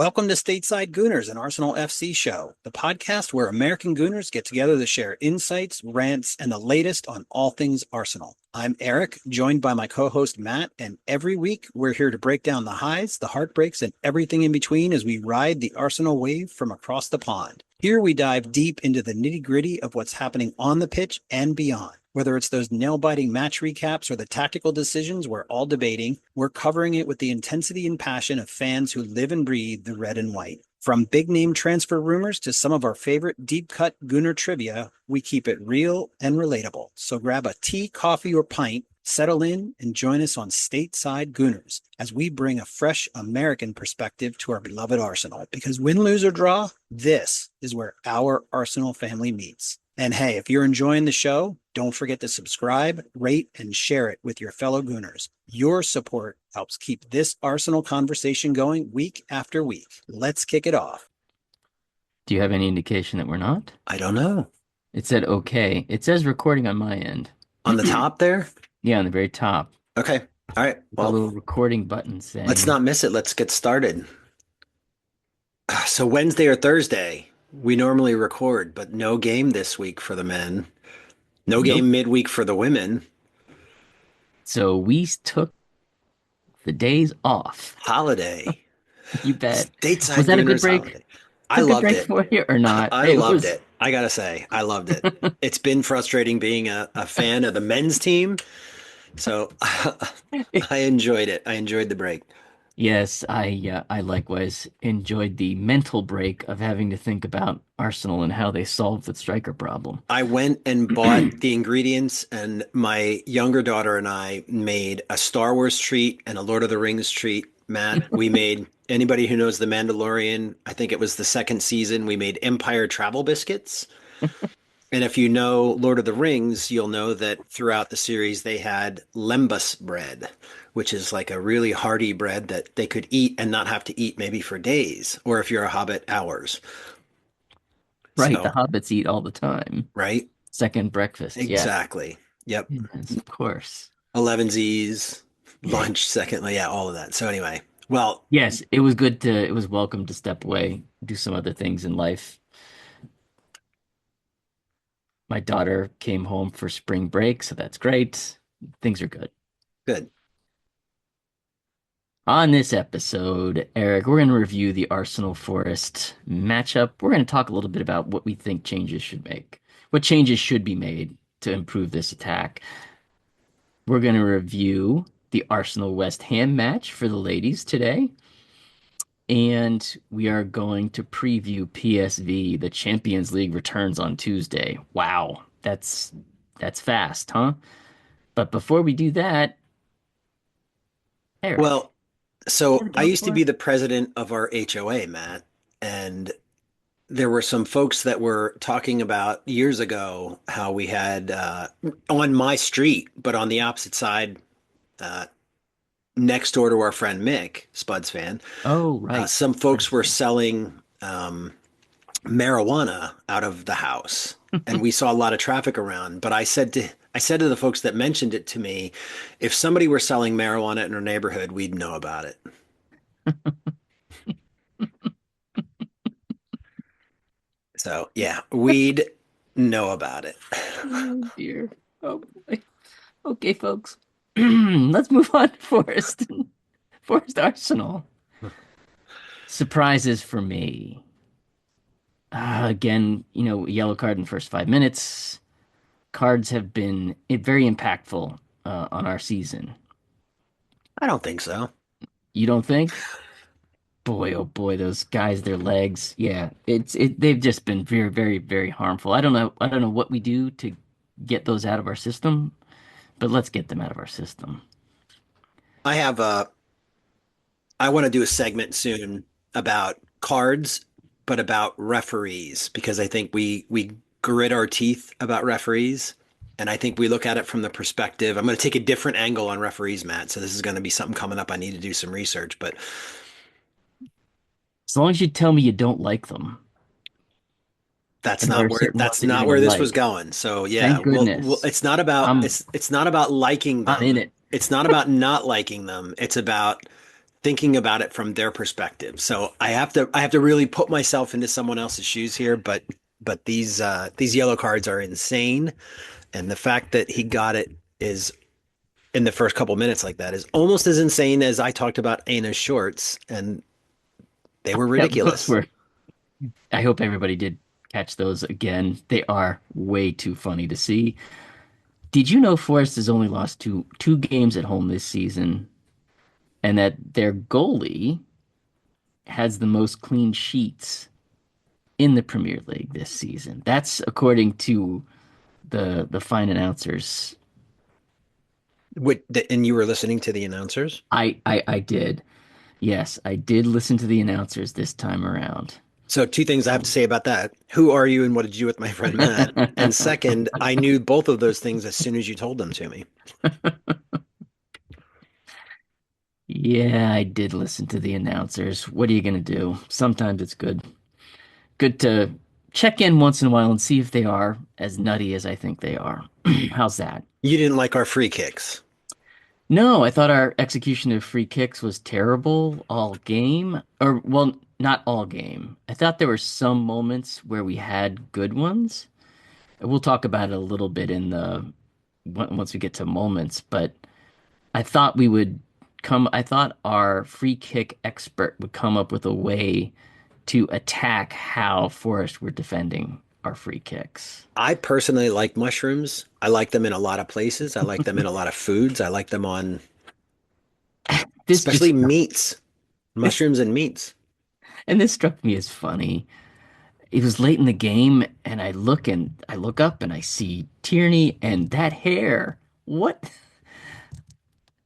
Welcome to Stateside Gooners, an Arsenal FC show, the podcast where American Gooners get together to share insights, rants, and the latest on all things Arsenal. I'm Eric, joined by my co-host Matt, and every week we're here to break down the highs, the heartbreaks, and everything in between as we ride the Arsenal wave from across the pond. Here we dive deep into the nitty-gritty of what's happening on the pitch and beyond. Whether it's those nail-biting match recaps or the tactical decisions we're all debating, we're covering it with the intensity and passion of fans who live and breathe the red and white. From big-name transfer rumors to some of our favorite deep-cut Gooner trivia, we keep it real and relatable. So grab a tea, coffee, or pint, settle in, and join us on Stateside Gooners as we bring a fresh American perspective to our beloved Arsenal. Because win, lose, or draw, this is where our Arsenal family meets. And hey, if you're enjoying the show, don't forget to subscribe, rate, and share it with your fellow Gooners. Your support helps keep this Arsenal conversation going week after week. Let's kick it off. Do you have any indication that we're not? I don't know. It said okay. It says recording on my end. On the top there? Yeah, on the very top. Okay. All right. A little recording button saying. Let's not miss it. Let's get started. So Wednesday or Thursday, we normally record, but no game this week for the men. No game midweek for the women. So we took the days off. Holiday. You bet. Stateside Was that a good break? Holiday. I loved it. For you or not? I loved it. I gotta say, I loved it. It's been frustrating being a fan of the men's team. So I enjoyed it. I enjoyed the break. Yes, I likewise enjoyed the mental break of having to think about Arsenal and how they solved the striker problem. I went and bought the ingredients, and my younger daughter and I made a Star Wars treat and a Lord of the Rings treat. Matt, we made anybody who knows The Mandalorian, I think it was the second season, we made Empire travel biscuits. And if you know Lord of the Rings, you'll know that throughout the series they had lembas bread, which is like a really hearty bread that they could eat and not have to eat maybe for days, or if you're a hobbit, hours. Right, So, the hobbits eat all the time. right? Second breakfast, Exactly. Yep. Yes, of course. 11Z's, lunch, secondly, yeah, all of that. So anyway, well, Yes, it was welcome to step away, do some other things in life. My daughter came home for spring break, so that's great. Things are good. good. On this episode, Eric, we're going to review the Arsenal Forest matchup. We're going to talk a little bit about what we think what changes should be made to improve this attack. We're going to review the Arsenal West Ham match for the ladies today. And we are going to preview PSV. The Champions League returns on Tuesday. Wow, that's fast, huh? But before we do that, Eric. Well, so I used to be the president of our HOA, Matt, and there were some folks that were talking about years ago how we had on my street, but on the opposite side, uh, next door to our friend Mick, Spuds fan, Oh, right. some folks were selling marijuana out of the house, and we saw a lot of traffic around. But I said to the folks that mentioned it to me, if somebody were selling marijuana in our neighborhood, we'd know about it. So yeah, we'd know about it. Oh dear. Oh boy. Okay, folks. Let's move on to Forest. Forest Arsenal. Surprises for me. Again, yellow card in the first 5 minutes. Cards have been very impactful on our season. I don't think so. You don't think? Boy, oh boy, those guys, their legs. Yeah, they've just been very, very, very harmful. I don't know what we do to get those out of our system, but let's get them out of our system. I have a. I want to do a segment soon about cards, but about referees because I think we grit our teeth about referees, and I think we look at it from the perspective. I'm going to take a different angle on referees, Matt. So this is going to be something coming up. I need to do some research, but As long as you tell me you don't like them, that's and there not are where certain ones that you're gonna this was like. going. So yeah, Thank well, goodness. it's not about I'm it's not about liking I'm in them. it. It's not about not liking them. It's about thinking about it from their perspective. So I have to really put myself into someone else's shoes here, but these yellow cards are insane. And the fact that he got it is in the first couple minutes like that is almost as insane as I talked about Ana's shorts, and they were Yeah, those ridiculous. were. I hope everybody did catch those again. They are way too funny to see. Did you know Forest has only lost two games at home this season, and that their goalie has the most clean sheets in the Premier League this season? That's according to the fine announcers. And you were listening to the announcers? I did. Yes, I did listen to the announcers this time around. So two things I have to say about that. Who are you and what did you do with my friend Matt? And second, I knew both of those things as soon as you told them to me. Yeah, I did listen to the announcers. What are you gonna do? Sometimes it's good to check in once in a while and see if they are as nutty as I think they are. How's that? You didn't like our free kicks. No, I thought our execution of free kicks was terrible all game. Or, well, not all game. I thought there were some moments where we had good ones. We'll talk about it a little bit in the once we get to moments, but I thought I thought our free kick expert would come up with a way to attack how Forest were defending our free kicks. I personally like mushrooms. I like them in a lot of places. I like them in a lot of foods. I like them on This just especially meats, this mushrooms and meats. and this struck me as funny. It was late in the game, and I look up and I see Tierney and that hair. What?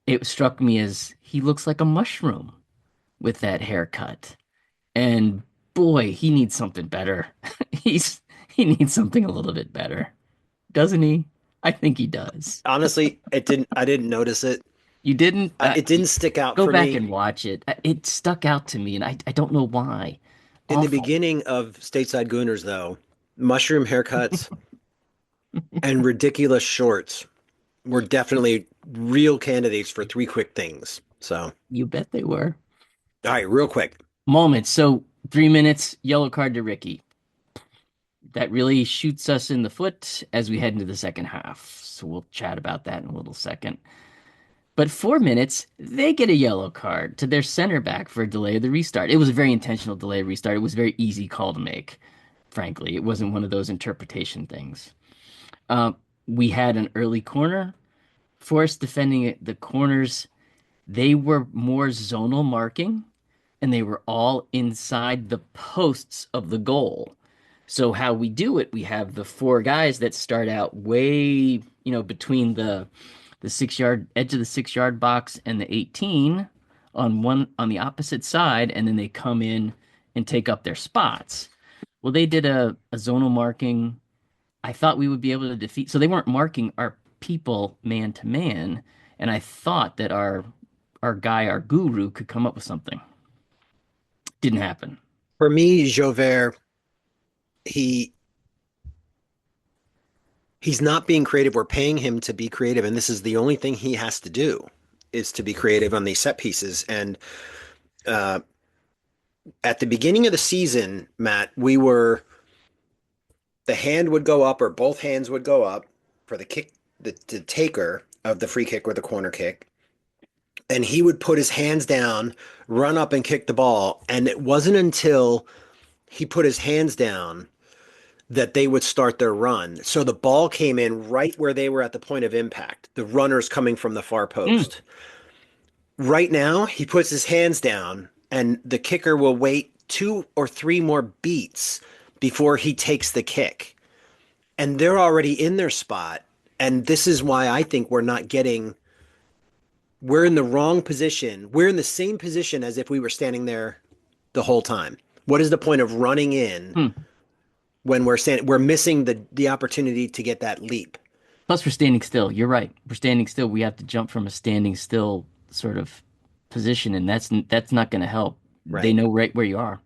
It struck me as he looks like a mushroom with that haircut. And boy, he needs something better. He needs something a little bit better, doesn't he? I think he does. Honestly, I didn't notice it. You didn't It didn't stick out go for back me. and watch it. It stuck out to me, and I don't know why. In the Awful. beginning of Stateside Gooners, though, mushroom haircuts and ridiculous shorts were definitely real candidates for three quick things. So, You bet they were. all right, real quick. Moment. So 3 minutes, yellow card to Ricky. That really shoots us in the foot as we head into the second half. So we'll chat about that in a little second. But 4 minutes, they get a yellow card to their center back for a delay of the restart. It was a very intentional delay of restart. It was a very easy call to make, frankly. It wasn't one of those interpretation things. Uh, we had an early corner. Forest defending it, the corners, they were more zonal marking, and they were all inside the posts of the goal. So how we do it, we have the four guys that start out way, between the 6 yard edge of the 6 yard box and the 18 on the opposite side, and then they come in and take up their spots. Well, they did a zonal marking. I thought we would be able to defeat, so they weren't marking our people man to man, and I thought that our guy, our guru, could come up with something. Didn't happen. For me, Jover, he he's not being creative. We're paying him to be creative, and this is the only thing he has to do is to be creative on these set pieces. And uh, at the beginning of the season, Matt, we were the hand would go up or both hands would go up for the kick, the taker of the free kick or the corner kick, and he would put his hands down, run up and kick the ball. And it wasn't until he put his hands down that they would start their run. So the ball came in right where they were at the point of impact, the runners coming from the far Mm. post. Right now, he puts his hands down, and the kicker will wait 2 or 3 more beats before he takes the kick. And they're already in their spot. And this is why I think we're in the wrong position. We're in the same position as if we were standing there the whole time. What is the point of running in Hmm. when we're missing the opportunity to get that leap? Plus, we're standing still. You're right. We're standing still. We have to jump from a standing still sort of position, and that's not going to help. They Right. know right where you are.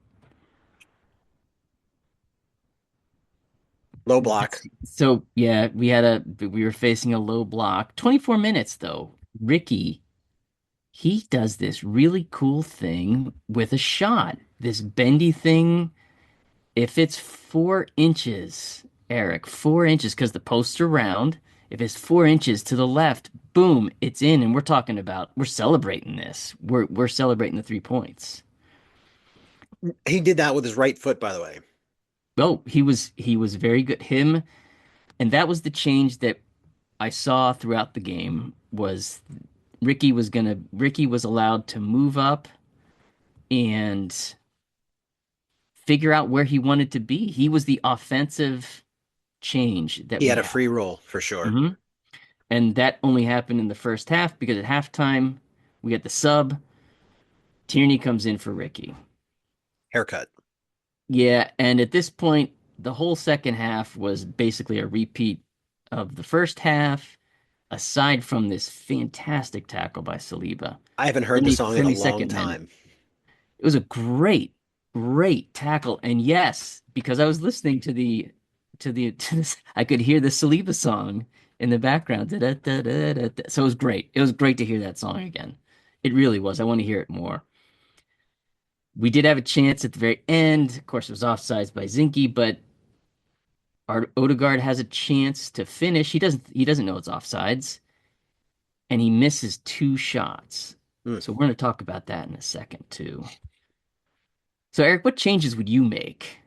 Low block. So yeah, we were facing a low block. 24 minutes though. Ricky he does this really cool thing with a shot, this bendy thing. If it's 4 inches, Eric, 4 inches, because the posts are round. If it's 4 inches to the left, boom, it's in, and we're celebrating this. We're celebrating the 3 points. He did that with his right foot, by the way. Oh, he was very good. Him, and that was the change that I saw throughout the game was Ricky was allowed to move up and figure out where he wanted to be. He was the offensive change that He we had a had. free roll for sure. hmm And that only happened in the first half because at halftime we get the sub. Tierney comes in for Ricky. Haircut. Yeah, and at this point, the whole second half was basically a repeat of the first half, aside from this fantastic tackle by Saliba I haven't heard in the the song in a long 72nd minute. time. It was a great tackle. And yes, because I was listening to this, I could hear the Saliba song in the background. Da-da-da-da-da-da. So it was great. It was great to hear that song again. It really was. I want to hear it more. We did have a chance at the very end. Of course, it was offsides by Zinke, but our Odegaard has a chance to finish. He doesn't know it's offsides, and he misses 2 shots. Hmm. So we're going to talk about that in a second too. So Eric, what changes would you make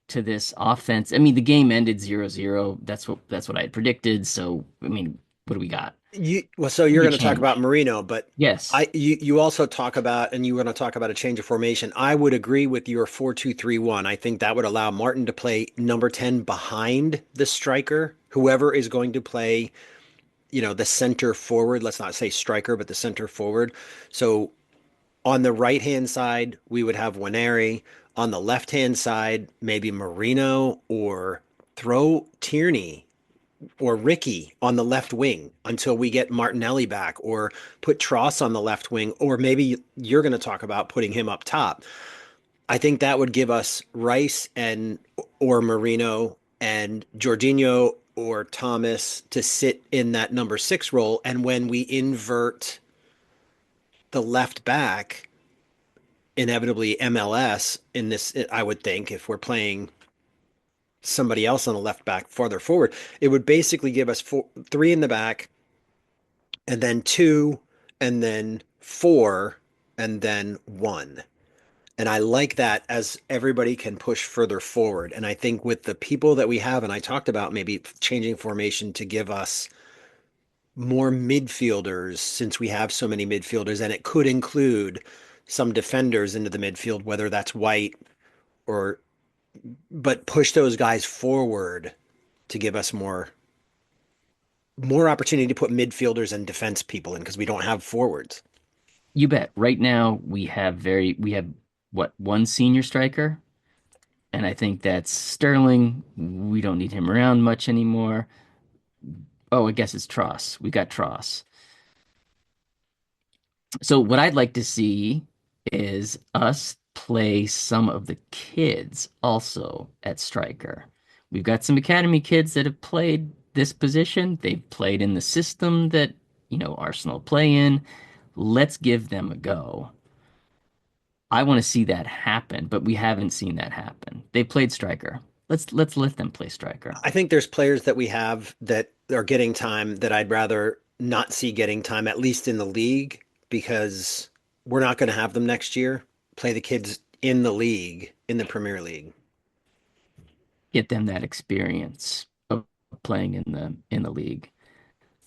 to this offense? I mean, the game ended 0-0. That's what I had predicted. So, I mean, what do we got? So What you're do you going to talk about change? Marino, but Yes. you also talk about, and you were going to talk about a change of formation. I would agree with your 4-2-3-1. I think that would allow Martin to play number 10 behind the striker, whoever is going to play, the center forward. Let's not say striker, but the center forward. So on the right hand side, we would have Waneri. On the left hand side, maybe Marino, or throw Tierney or Ricky on the left wing until we get Martinelli back, or put Tross on the left wing, or maybe you're going to talk about putting him up top. I think that would give us Rice and or Marino and Jorginho or Thomas to sit in that number 6 role. And when we invert the left back, inevitably MLS in this, I would think, if we're playing somebody else on the left back farther forward, it would basically give us 3 in the back, and then 2, and then 4, and then 1. And I like that, as everybody can push further forward. And I think with the people that we have, and I talked about maybe changing formation to give us more midfielders, since we have so many midfielders, and it could include some defenders into the midfield, whether that's White or, but push those guys forward to give us more opportunity to put midfielders and defense people in, because we don't have forwards. You bet. Right now we have what, one senior striker, and I think that's Sterling. We don't need him around much anymore. Oh, I guess it's Tross. We got Tross. So what I'd like to see is us play some of the kids also at striker. We've got some academy kids that have played this position. They've played in the system that, Arsenal play in. Let's give them a go. I want to see that happen, but we haven't seen that happen. They played striker. Let's let them play striker. I think there's players that we have that are getting time that I'd rather not see getting time, at least in the league, because we're not going to have them next year. Play the kids in the league, in the Premier League. Get them that experience of playing in the league.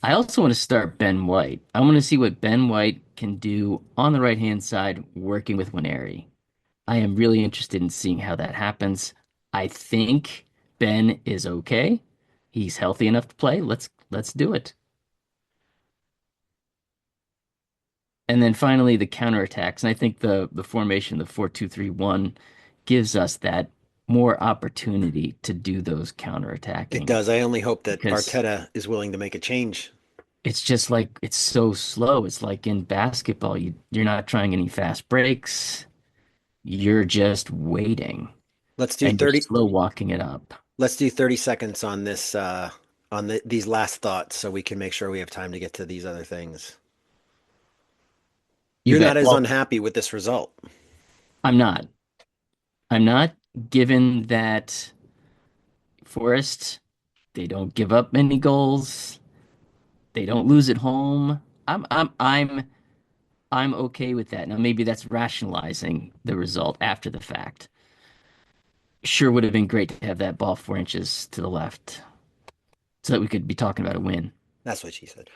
I also want to start Ben White. I want to see what Ben White can do on the right hand side working with Waneri. I am really interested in seeing how that happens. I think Ben is okay. He's healthy enough to play. Let's do it. And then finally the counterattacks. And I think the formation, the 4-2-3-1, gives us that more opportunity to do those It counterattacking does. I only hope that because Arteta is willing to make a change. it's just like it's so slow. It's like in basketball, you're not trying any fast breaks. You're just waiting Let's do and you're 30 slow walking it up. let's do 30 seconds on this these last thoughts, so we can make sure we have time to get to these other things. You You're not bet. as Well, unhappy with this result. I'm not. I'm not, given that Forest, they don't give up many goals. They don't lose at home. I'm okay with that. Now maybe that's rationalizing the result after the fact. Sure would have been great to have that ball 4 inches to the left so that we could be talking about a win. That's what she said.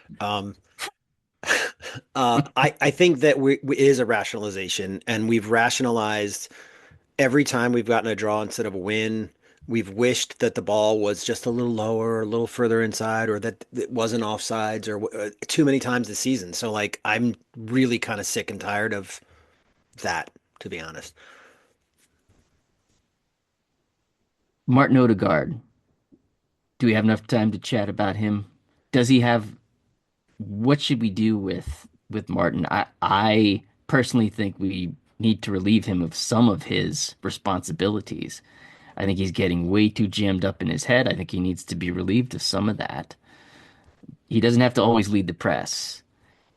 I think that it is a rationalization, and we've rationalized every time we've gotten a draw instead of a win. We've wished that the ball was just a little lower, a little further inside, or that it wasn't offsides, or too many times this season. So, like, I'm really kind of sick and tired of that, to be honest. Martin Ødegaard, do we have enough time to chat about him? Does he have what should we do with Martin? I personally think we need to relieve him of some of his responsibilities. I think he's getting way too jammed up in his head. I think he needs to be relieved of some of that. He doesn't have to always lead the press.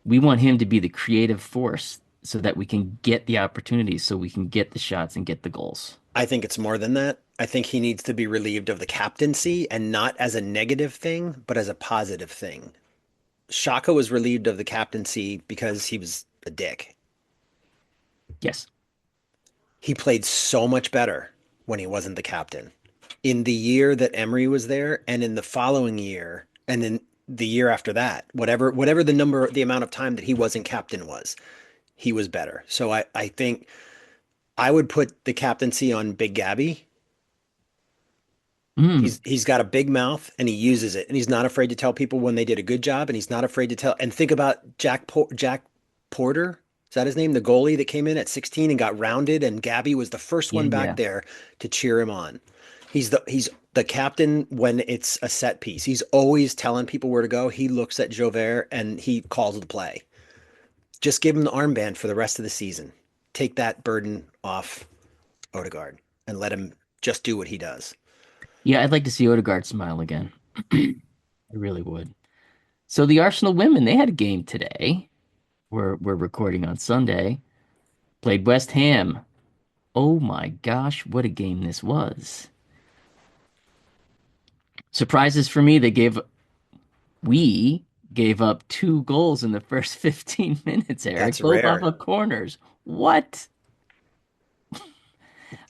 We want him to be the creative force so that we can get the opportunities, so we can get the shots and get the goals. I think it's more than that. I think he needs to be relieved of the captaincy and not as a negative thing, but as a positive thing. Shaka was relieved of the captaincy because he was a dick. Yes. He played so much better when he wasn't the captain. In the year that Emery was there, and in the following year, and then the year after that, whatever the amount of time that he wasn't captain was, he was better. So I think I would put the captaincy on Big Gabby. Mm, He's got a big mouth and he uses it, and he's not afraid to tell people when they did a good job, and he's not afraid to tell. And think about Jack Porter. Is that his name? The goalie that came in at 16 and got rounded, and Gabby was the first yeah, one back yeah. there to cheer him on. He's the captain when it's a set piece. He's always telling people where to go. He looks at Jover and he calls the play. Just give him the armband for the rest of the season. Take that burden off Odegaard and let him just do what he does. Yeah, I'd like to see Odegaard smile again. I really would. So the Arsenal women, they had a game today. We're recording on Sunday. Played West Ham. Oh my gosh, what a game this was. Surprises for me, we gave up 2 goals in the first 15 minutes, Eric, That's both off rare. of corners. What?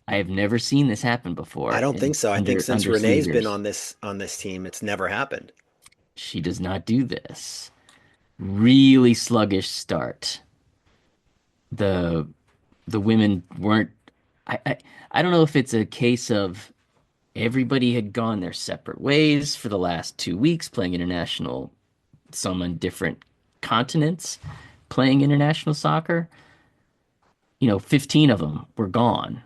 I have never seen this happen I before don't think in so. I think since under Renee's been Slegers. on this team, it's never happened. She does not do this. Really sluggish start. The the women weren't I, I I don't know if it's a case of everybody had gone their separate ways for the last 2 weeks playing international, some on different continents playing international soccer. 15 of them were gone.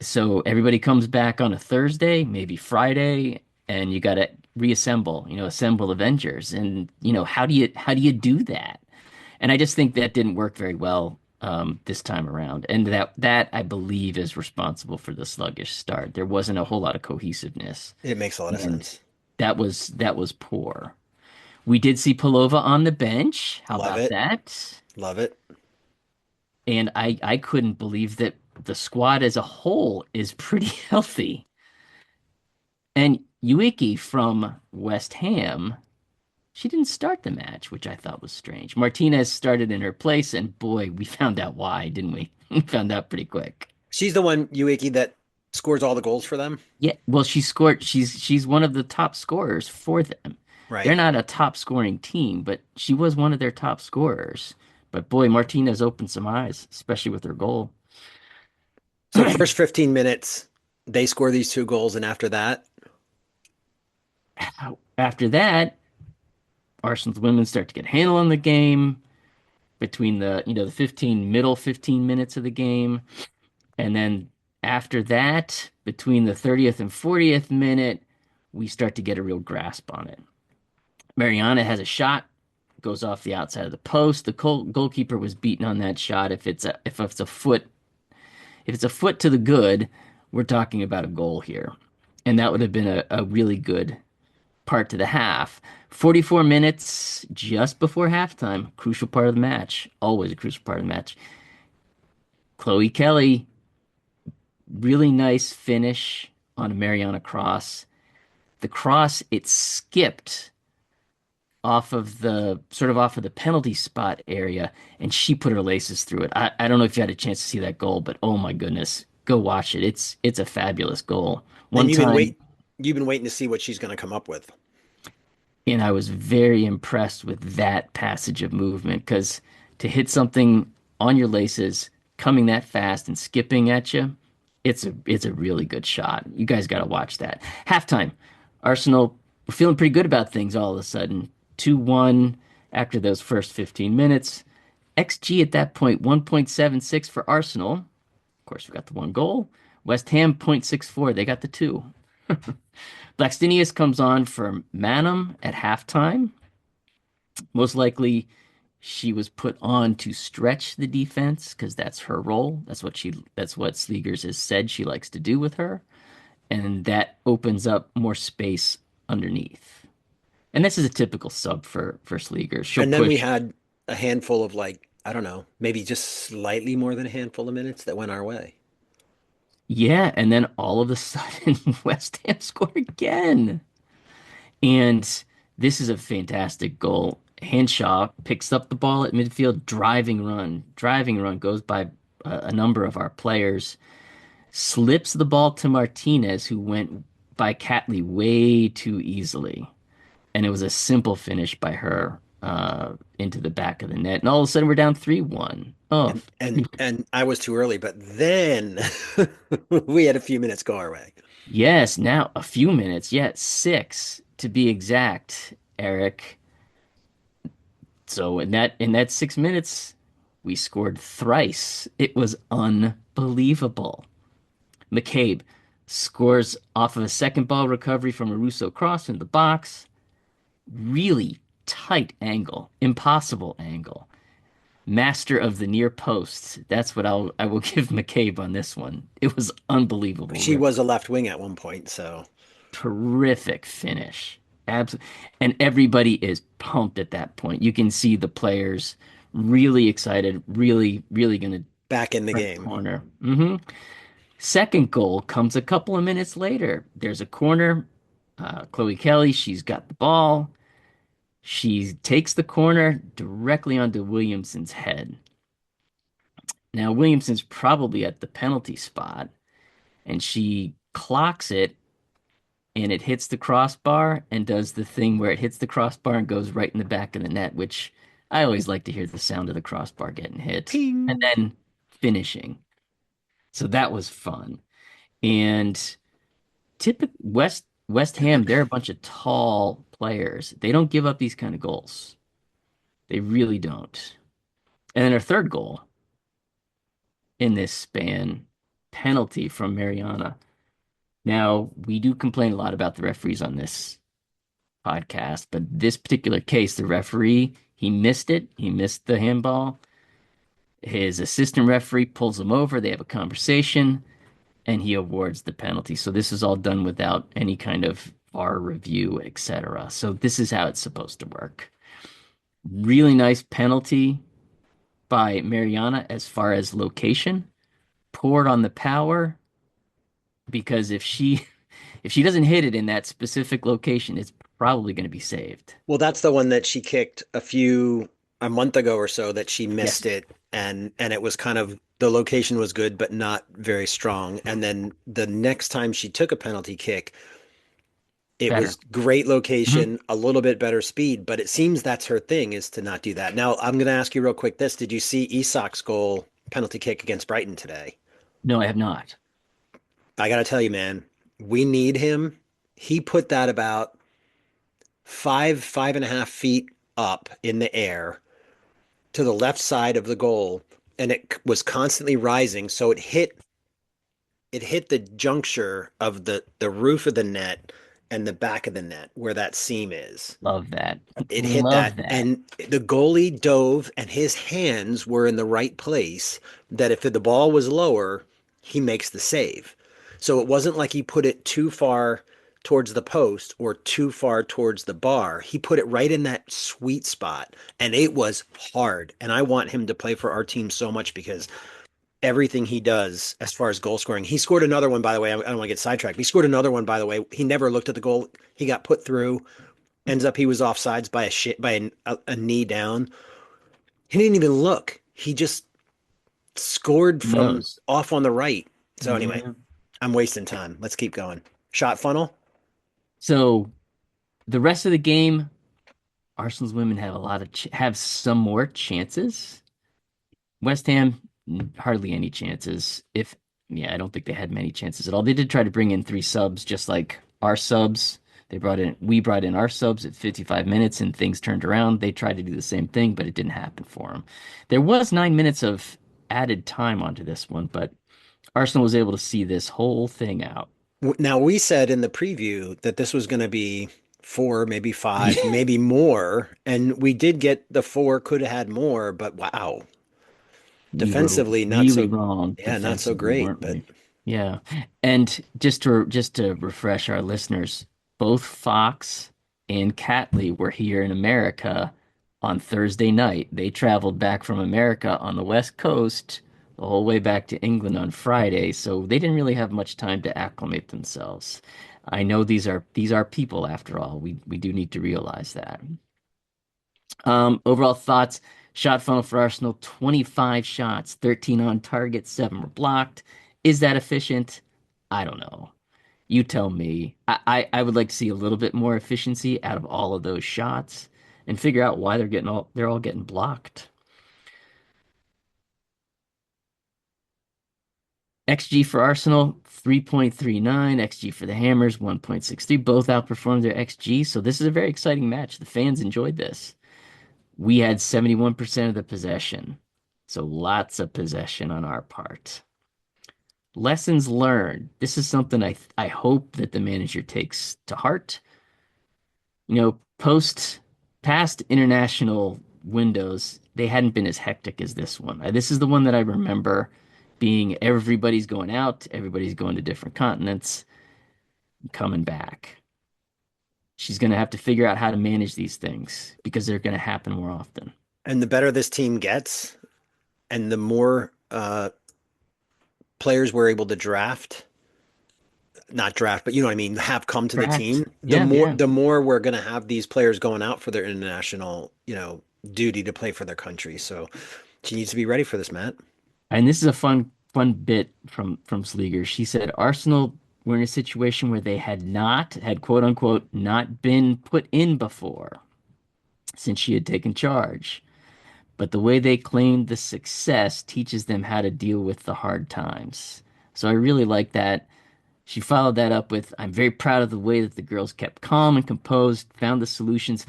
So everybody comes back on a Thursday, maybe Friday, and you got to reassemble, assemble Avengers. And, how do you do that? And I just think that didn't work very well this time around. And that I believe is responsible for the sluggish start. There wasn't a whole lot of cohesiveness, It makes a lot of and sense. that was poor. We did see Palova on the bench. How Love about it. that? Love it. And I couldn't believe that the squad as a whole is pretty healthy. And Yuiki from West Ham, she didn't start the match, which I thought was strange. Martinez started in her place, and boy, we found out why, didn't we? We found out pretty quick. She's the one, Yuiki, that scores all the goals for them, Yeah, well, she scored. She's one of the top scorers for them. They're right? not a top scoring team, but she was one of their top scorers. But boy, Martinez opened some eyes, especially with her goal. So first 15 minutes, they score these two goals, and after that, After that, Arsenal's women start to get a handle on the game between the 15 minutes of the game, and then after that, between the 30th and 40th minute, we start to get a real grasp on it. Mariana has a shot, goes off the outside of the post. The goalkeeper was beaten on that shot. If it's a foot to the good, we're talking about a goal here, and that would have been a really good part to the half. 44 minutes just before halftime, crucial part of the match, always a crucial part of the match. Chloe Kelly, really nice finish on a Mariana cross. The cross, it skipped off of the penalty spot area, and she put her laces through it. I don't know if you had a chance to see that goal, but oh my goodness, go watch it. It's a fabulous goal. And One time, you've been waiting to see what she's going to come up with. and I was very impressed with that passage of movement because to hit something on your laces, coming that fast and skipping at you, it's a really good shot. You guys got to watch that. Halftime, Arsenal were feeling pretty good about things all of a sudden. 2-1 after those first 15 minutes. XG at that point 1.76 for Arsenal. Of course, we got the one goal. West Ham 0.64. They got the two. Blackstenius comes on for Manum at halftime. Most likely, she was put on to stretch the defense because that's her role. That's what Slegers has said she likes to do with her, and that opens up more space underneath. And this is a typical sub for Slegers. She'll And then we push. had a handful of like, I don't know, maybe just slightly more than a handful of minutes that went our way. Yeah, and then all of a sudden West Ham score again. And this is a fantastic goal. Henshaw picks up the ball at midfield, driving run, goes by a number of our players, slips the ball to Martinez, who went by Catley way too easily. And it was a simple finish by her into the back of the net. And all of a sudden, we're down 3-1. Oh, And I was too early, but then we had a few minutes go our way. yes, now a few minutes. Yeah, 6 to be exact, Eric. So in that 6 minutes, we scored thrice. It was unbelievable. McCabe scores off of a second ball recovery from a Russo cross in the box. Really tight angle, impossible angle. Master of the near post. That's what I will give McCabe on this one. It was unbelievable. She was a left wing at one point, so Terrific finish. Absolutely. And everybody is pumped at that point. You can see the players really excited, really, really going to back in the turn the game. corner. Second goal comes a couple of minutes later. There's a corner. Chloe Kelly, she's got the ball. She takes the corner directly onto Williamson's head. Now, Williamson's probably at the penalty spot, and she clocks it and it hits the crossbar and does the thing where it hits the crossbar and goes right in the back of the net, which I always like to hear the sound of the crossbar getting hit and Ping. then finishing. So that was fun. And typical West Ham, they're a bunch of tall players. They don't give up these kind of goals. They really don't. And then our third goal in this span, penalty from Mariana. Now, we do complain a lot about the referees on this podcast, but this particular case, the referee, he missed it. He missed the handball. His assistant referee pulls him over. They have a conversation, and he awards the penalty. So this is all done without any kind of VAR review, etc. So this is how it's supposed to work. Really nice penalty by Mariana as far as location. Poured on the power because if she doesn't hit it in that specific location, it's probably going to be saved. Well, that's the one that she kicked a month ago or so that she missed Yes, it and it was kind of the location was good but not very strong. And then the next time she took a penalty kick, it better. was great Mhm. location, a little bit better speed, but it seems that's her thing is to not do that. Now, I'm going to ask you real quick this. Did you see Isak's goal penalty kick against Brighton today? No, I have not. I got to tell you, man, we need him. He put that about 5.5 feet up in the air to the left side of the goal, and it was constantly rising. So it hit the juncture of the roof of the net and the back of the net where that seam is. Love that. It hit Love that, that. and the goalie dove, and his hands were in the right place. That if the ball was lower, he makes the save. So it wasn't like he put it too far towards the post or too far towards the bar. He put it right in that sweet spot, and it was hard. And I want him to play for our team so much because everything he does as far as goal scoring. He scored another one, by the way. I don't want to get sidetracked. He scored another one, by the way. He never looked at the goal. He got put through. Ends up he was offsides by a knee down. He didn't even look. He just scored from Knows. off on the right. So anyway, Yeah. I'm wasting time. Let's keep going. Shot funnel. So the rest of the game, Arsenal's women have a lot of have some more chances. West Ham hardly any chances. If yeah, I don't think they had many chances at all. They did try to bring in three subs, just like our subs. We brought in our subs at 55 minutes, and things turned around. They tried to do the same thing, but it didn't happen for them. There was 9 minutes of added time onto this one, but Arsenal was able to see this whole thing out. Now we said in the preview that this was going to be four, maybe five, maybe more, and we did get the four. Could have had more, but wow, We were defensively not really so. wrong Yeah, not so defensively, great. weren't But we? Yeah. And just to refresh our listeners, both Fox and Catley were here in America on Thursday night. They traveled back from America on the West Coast the whole way back to England on Friday, so they didn't really have much time to acclimate themselves. I know these are people after all. We do need to realize that. Overall thoughts, shot funnel for Arsenal, 25 shots, 13 on target, 7 were blocked. Is that efficient? I don't know. You tell me. I would like to see a little bit more efficiency out of all of those shots and figure out why they're all getting blocked. XG for Arsenal, 3.39. XG for the Hammers, 1.63. Both outperformed their XG, so this is a very exciting match. The fans enjoyed this. We had 71% of the possession. So lots of possession on our part. Lessons learned. This is something I hope that the manager takes to heart. Post past international windows, they hadn't been as hectic as this one. This is the one that I remember being everybody's going out, everybody's going to different continents, coming back. She's going to have to figure out how to manage these things because they're going to happen more often. and the better this team gets, and the more players we're able to draft, not draft, but you know what I mean, have come to the Draft. team, the Yeah, more yeah. the more we're going to have these players going out for their international, duty to play for their country. So she needs to be ready for this, Matt. And this is a fun bit from Slegers. She said Arsenal were in a situation where they had quote unquote not been put in before since she had taken charge. But the way they claimed the success teaches them how to deal with the hard times. So I really like that. She followed that up with, I'm very proud of the way that the girls kept calm and composed, found the solutions.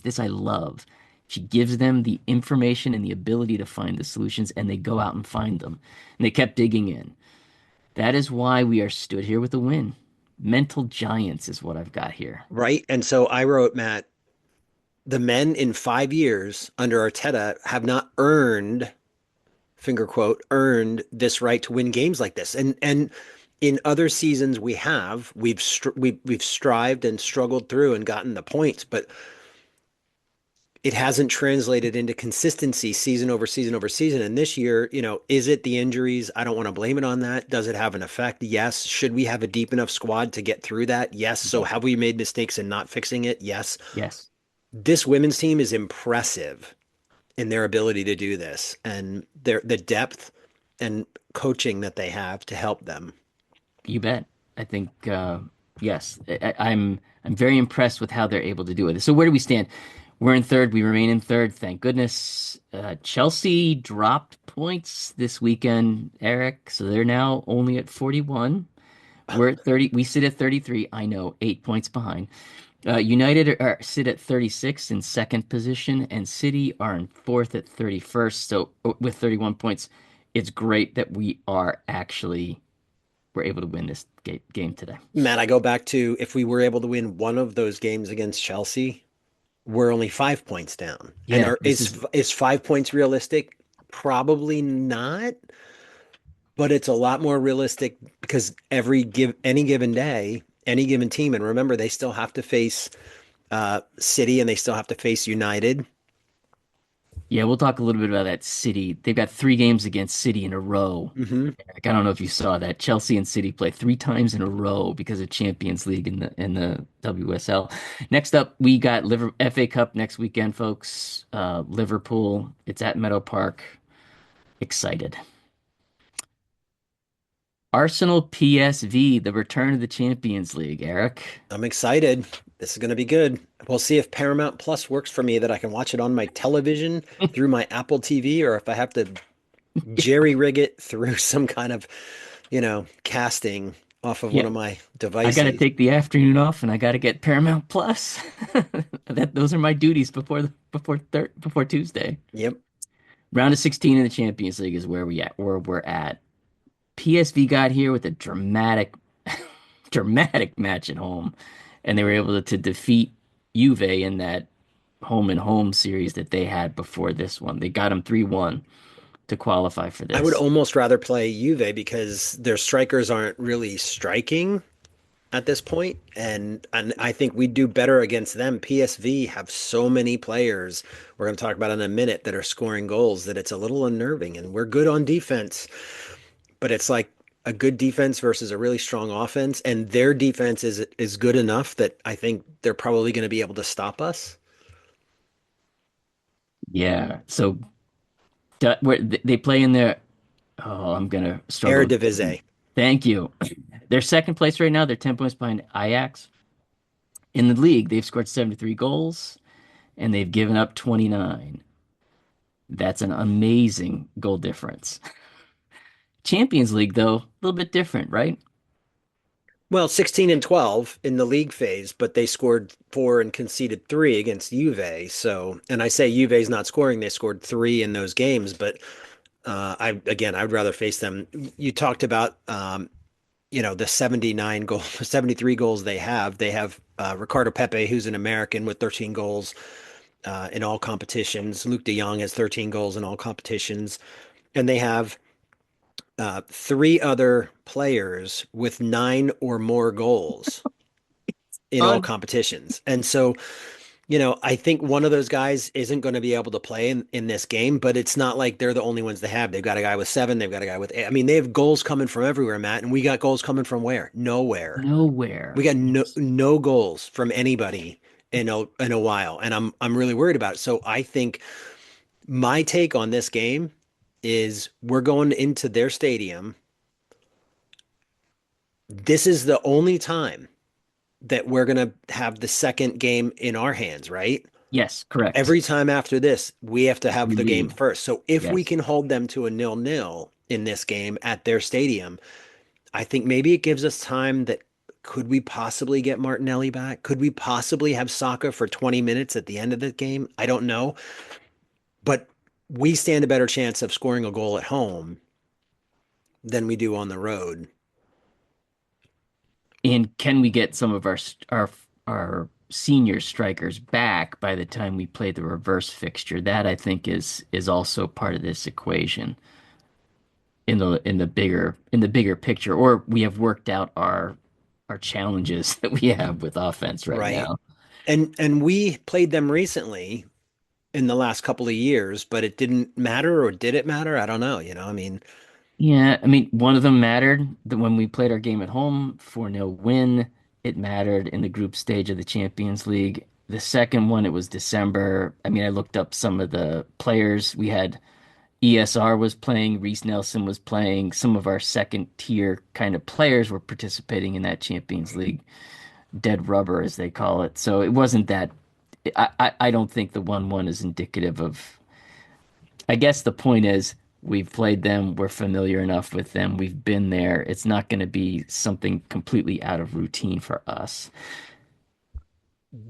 This I love. She gives them the information and the ability to find the solutions, and they go out and find them. And they kept digging in. That is why we are stood here with a win. Mental giants is what I've got here. Right. And so I wrote, Matt, the men in 5 years under Arteta have not earned, finger quote, earned this right to win games like this. And in other seasons we've strived and struggled through and gotten the points, but it hasn't translated into consistency season over season over season. And this year, is it the injuries? I don't want to blame it on that. Does it have an effect? Yes. Should we have a deep enough squad to get through that? Yes. So Yes. have we made mistakes in not fixing it? Yes. Yes. This women's team is impressive in their ability to do this and the depth and coaching that they have to help them. You bet. I think yes. I'm very impressed with how they're able to do it. So where do we stand? We're in third. We remain in third. Thank goodness. Chelsea dropped points this weekend, Eric. So they're now only at 41. We're at 30. We sit at 33. I know, 8 points behind. United sit at 36 in second position, and City are in fourth at 31st. So with 31 points, it's great that we're able to win this game today. Matt, I go back to if we were able to win one of those games against Chelsea, we're only 5 points down. And Yeah, this is is 5 points realistic? Probably not, but it's a lot more realistic because any given day, any given team. And remember, they still have to face City and they still have to face United. Yeah, we'll talk a little bit about that City. They've got 3 games against City in a row. Hmm. Like, I don't know if you saw that. Chelsea and City play 3 times in a row because of Champions League in the WSL. Next up, we got FA Cup next weekend, folks. Liverpool. It's at Meadow Park. Excited. Arsenal PSV, the return of the Champions League, Eric. I'm excited. This is going to be good. We'll see if Paramount Plus works for me that I can watch it on my television through my Apple TV or if I have to jerry rig it through some kind of, casting off of one Yeah, of my I got to devices. take the afternoon off and I got to get Paramount Plus. Those are my duties before Tuesday. Yep. Round of 16 in the Champions League is where we're at. PSV got here with a dramatic match at home, and they were able to defeat Juve in that home and home series that they had before this one. They got them 3-1 to qualify for I would this. almost rather play Juve because their strikers aren't really striking at this point, and I think we do better against them. PSV have so many players we're going to talk about in a minute that are scoring goals that it's a little unnerving, and we're good on defense, but it's like a good defense versus a really strong offense, and their defense is good enough that I think they're probably going to be able to stop us. Yeah. So they play in their. Oh, I'm gonna struggle. Eredivisie. Thank you. They're second place right now. They're 10 points behind Ajax. In the league, they've scored 73 goals and they've given up 29. That's an amazing goal difference. Champions League, though, a little bit different, right? Well, 16 and 12 in the league phase, but they scored four and conceded three against Juve. So, and I say Juve's not scoring, they scored three in those games, but I would rather face them. You talked about the 79 goals, 73 goals they have. They have Ricardo Pepe, who's an American with 13 goals in all competitions. Luke de Jong has 13 goals in all competitions. And they have three other players with nine or more goals in all Un competitions. And so, I think one of those guys isn't going to be able to play in this game, but it's not like they're the only ones they have. They've got a guy with seven, they've got a guy with eight. I mean, they have goals coming from everywhere, Matt, and we got goals coming from where? Nowhere. We Nowhere. got no Yes. no goals from anybody in a while, and I'm really worried about it. So I think my take on this game is we're going into their stadium. This is the only time that we're going to have the second game in our hands, right? Yes, correct. Every time after this, we have to have We the game leave. first. So if we Yes. can hold them to a 0-0 in this game at their stadium, I think maybe it gives us time that could we possibly get Martinelli back? Could we possibly have Saka for 20 minutes at the end of the game? I don't know. But we stand a better chance of scoring a goal at home than we do on the road. And can we get some of our senior strikers back by the time we play the reverse fixture? That I think is also part of this equation in the bigger picture, or we have worked out our challenges that we have with offense right Right. now. And we played them recently in the last couple of years, but it didn't matter, or did it matter? I don't know. I mean, Yeah, I mean, one of them mattered that when we played our game at home, 4-0 win, it mattered in the group stage of the Champions League. The second one, it was December. I mean, I looked up some of the players. We had ESR was playing, Reece Nelson was playing. Some of our second tier kind of players were participating in that Champions League dead rubber, as they call it. So it wasn't that. I don't think the 1-1 is indicative of. I guess the point is we've played them, we're familiar enough with them, we've been there. It's not going to be something completely out of routine for us.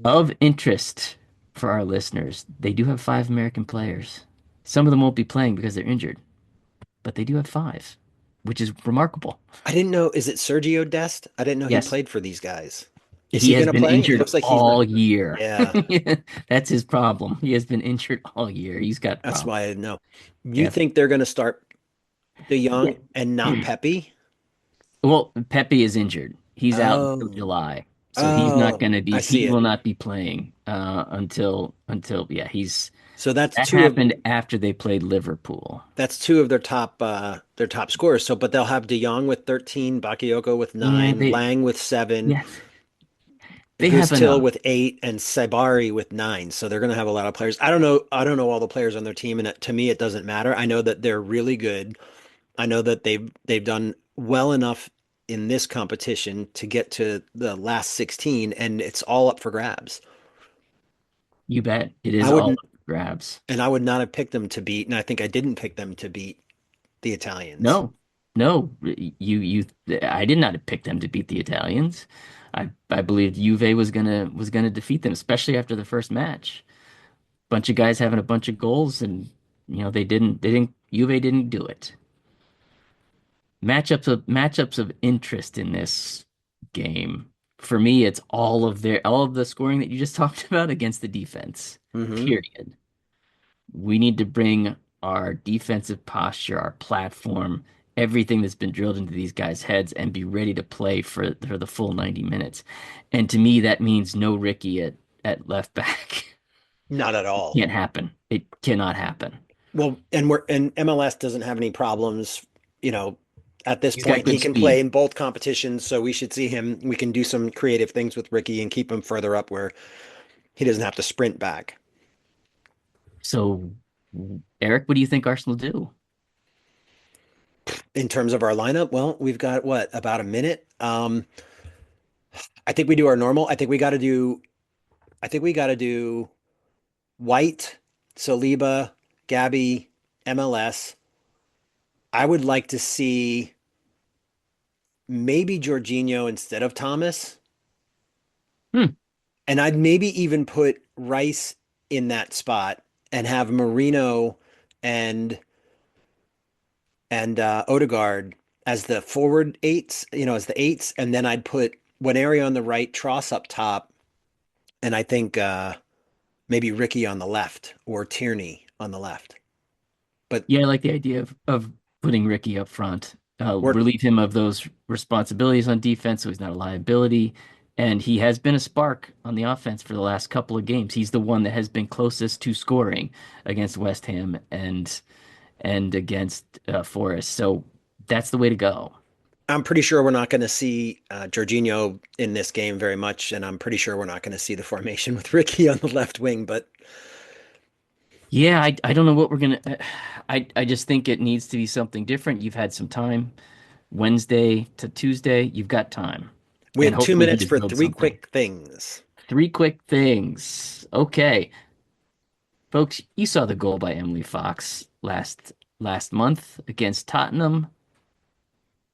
Of interest for our listeners, they do have 5 American players. Some of them won't be playing because they're injured, but they do have 5, which is remarkable. I didn't know. Is it Sergio Dest? I didn't know he Yes, played for these guys. Is he he has going to been play? It injured looks like he's not. all year. Yeah, That's his problem. He has been injured all year. He's got that's problems. why I didn't know. You Yeah. think they're going to start De Yeah. Jong and not Pepe? Well, Pepe is injured. He's out until Oh, July. So he's not oh, going to I be see he will it. not be playing until yeah, he's So that's that two of happened after they played Liverpool. their top scorers. So, but they'll have De Jong with 13, Bakayoko with Yeah, 9, Lang with 7, yeah, they have Gustil enough. with 8, and Saibari with 9. So they're going to have a lot of players. I don't know all the players on their team, and to me, it doesn't matter. I know that they're really good. I know that they've done well enough in this competition to get to the last 16, and it's all up for grabs. You bet. It I is all wouldn't, up for grabs. and I would not have picked them to beat, and I think I didn't pick them to beat the Italians. No, no, I did not pick them to beat the Italians. I believed Juve was gonna defeat them, especially after the first match. Bunch of guys having a bunch of goals, and they didn't. Juve didn't do it. Matchups of interest in this game. For me, it's all of the scoring that you just talked about against the defense. Hmm. Period. We need to bring our defensive posture, our platform, everything that's been drilled into these guys' heads and be ready to play for the full 90 minutes. And to me, that means no Ricky at left back. Not at all. Can't happen. It cannot happen. Well, and MLS doesn't have any problems, you know, at this He's got point. He good can play speed. in both competitions, so we should see him. We can do some creative things with Ricky and keep him further up where he doesn't have to sprint back. So, Eric, what do you think Arsenal do? In terms of our lineup, well, we've got what, about a minute? I think we do our normal. I think we got to do White, Saliba, Gabby, MLS. I would like to see maybe Jorginho instead of Thomas. Hmm. And I'd maybe even put Rice in that spot and have Marino and Ødegaard as the forward eights, as the eights, and then I'd put Waneri on the right, Tross up top, and I think maybe Ricky on the left or Tierney on the left. But Yeah, I like the idea of putting Ricky up front. we're Relieve him of those responsibilities on defense so he's not a liability. And he has been a spark on the offense for the last couple of games. He's the one that has been closest to scoring against West Ham and against Forest. So that's the way to go. I'm pretty sure we're not going to see Jorginho in this game very much, and I'm pretty sure we're not going to see the formation with Ricky on the left wing. But Yeah, I don't know what we're gonna. I just think it needs to be something different. You've had some time, Wednesday to Tuesday. You've got time, we and have two hopefully he minutes just for builds three something. quick things. Three quick things. Okay, folks, you saw the goal by Emily Fox last month against Tottenham.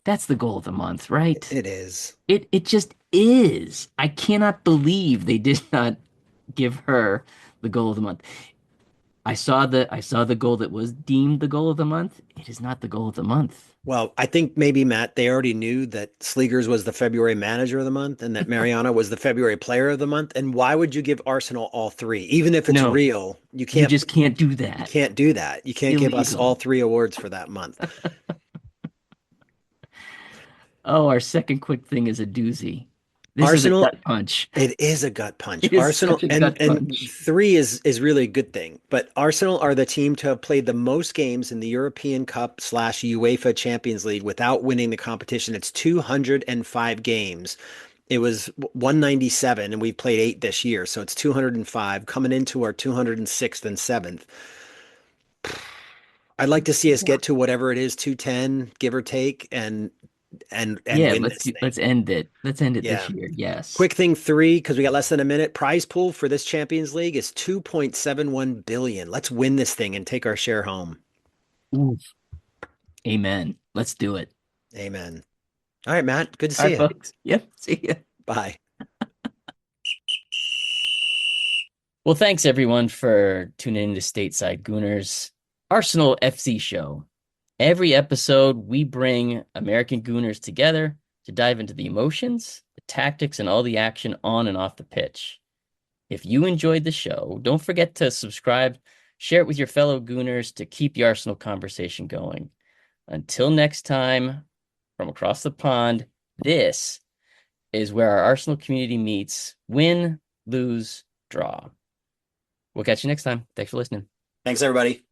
That's the goal of the month, right? It is. It just is. I cannot believe they did not give her the goal of the month. I saw the goal that was deemed the goal of the month. It is not the goal of the month. Well, I think maybe Matt, they already knew that Slegers was the February manager of the month and that Mariana was the February player of the month. And why would you give Arsenal all three? Even if it's No, real, you just can't do you that. can't do that. You can't give us all Illegal. three awards for that month. Oh, our second quick thing is a doozy. This is a Arsenal, gut punch. it is a gut punch. It is such Arsenal a and gut punch. three is really a good thing. But Arsenal are the team to have played the most games in the European Cup / UEFA Champions League without winning the competition. It's 205 games. It was 197, and we've played eight this year, so it's 205 coming into our 206th and seventh. I'd like to see us get to whatever it is, 210, give or take, and Yeah, win let's this do, thing. let's end it. Let's end it this Yeah. year. Yes. Quick thing three, because we got less than a minute. Prize pool for this Champions League is 2.71 billion. Let's win this thing and take our share home. Ooh, amen. Let's do it. Amen. All right, Matt. Good to All see right, you. folks. Yep. See ya. Bye. Well, thanks everyone for tuning in to Stateside Gooners Arsenal FC show. Every episode, we bring American Gooners together to dive into the emotions, the tactics, and all the action on and off the pitch. If you enjoyed the show, don't forget to subscribe, share it with your fellow Gooners to keep the Arsenal conversation going. Until next time, from across the pond, this is where our Arsenal community meets. Win, lose, draw. We'll catch you next time. Thanks for listening. Thanks, everybody.